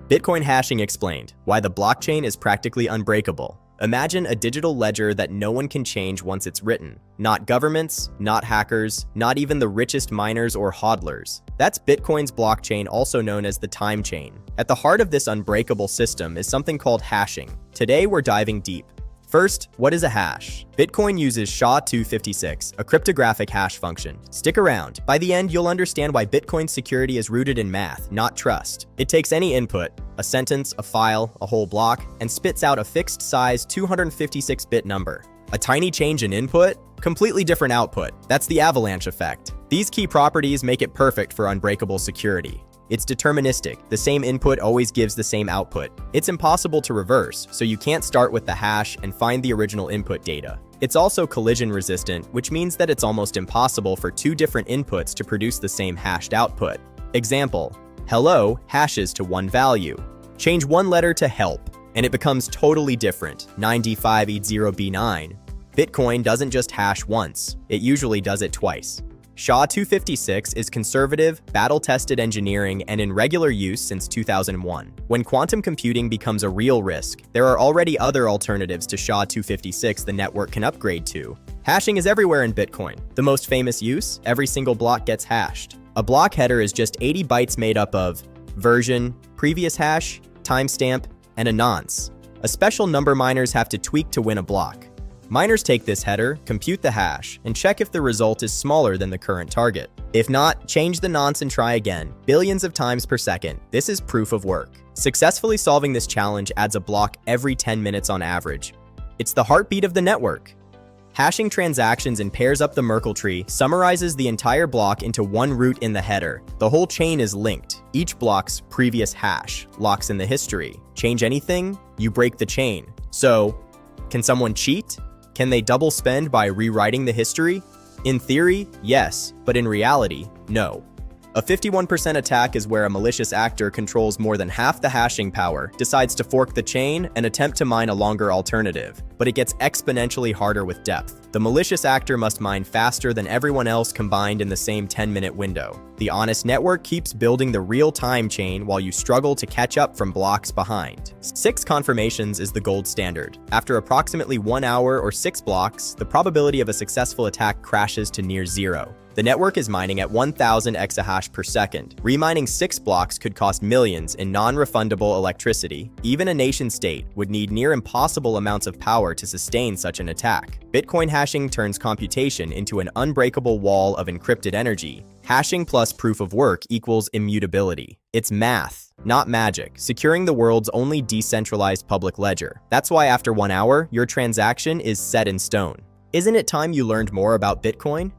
Bitcoin hashing explained, why the blockchain is practically unbreakable. Imagine a digital ledger that no one can change once it's written. Not governments, not hackers, not even the richest miners or hodlers. That's Bitcoin's blockchain, also known as the time chain. At the heart of this unbreakable system is something called hashing. Today we're diving deep. First, what is a hash? Bitcoin uses SHA-256, a cryptographic hash function. Stick around. By the end, you'll understand why Bitcoin's security is rooted in math, not trust. It takes any input, a sentence, a file, a whole block, and spits out a fixed size 256-bit number. A tiny change in input, completely different output. That's the avalanche effect. These key properties make it perfect for unbreakable security. It's deterministic. The same input always gives the same output. It's impossible to reverse, so you can't start with the hash and find the original input data. It's also collision resistant, which means that it's almost impossible for two different inputs to produce the same hashed output. Example, hello hashes to one value. Change one letter to help, and it becomes totally different, 9580B9. Bitcoin doesn't just hash once, it usually does it twice. SHA-256 is conservative, battle-tested engineering and in regular use since 2001. When quantum computing becomes a real risk, there are already other alternatives to SHA-256 the network can upgrade to. Hashing is everywhere in Bitcoin. The most famous use, every single block gets hashed. A block header is just 80 bytes made up of version, previous hash, timestamp, and a nonce. A special number miners have to tweak to win a block. Miners take this header, compute the hash, and check if the result is smaller than the current target. If not, change the nonce and try again, billions of times per second. This is proof of work. Successfully solving this challenge adds a block every 10 minutes on average. It's the heartbeat of the network. Hashing transactions in pairs up the Merkle tree summarizes the entire block into one root in the header. The whole chain is linked. Each block's previous hash locks in the history. Change anything, you break the chain. So, can someone cheat? Can they double spend by rewriting the history? In theory, yes, but in reality, no. A 51% attack is where a malicious actor controls more than half the hashing power, decides to fork the chain, and attempt to mine a longer alternative. But it gets exponentially harder with depth. The malicious actor must mine faster than everyone else combined in the same 10-minute window. The honest network keeps building the real-time chain while you struggle to catch up from blocks behind. 6 confirmations is the gold standard. After approximately 1 hour or 6 blocks, the probability of a successful attack crashes to near zero. The network is mining at 1,000 exahash per second. Remining 6 blocks could cost millions in non-refundable electricity. Even a nation-state would need near impossible amounts of power to sustain such an attack. Bitcoin hashing turns computation into an unbreakable wall of encrypted energy. Hashing plus proof of work equals immutability. It's math, not magic, securing the world's only decentralized public ledger. That's why after 1 hour, your transaction is set in stone. Isn't it time you learned more about Bitcoin?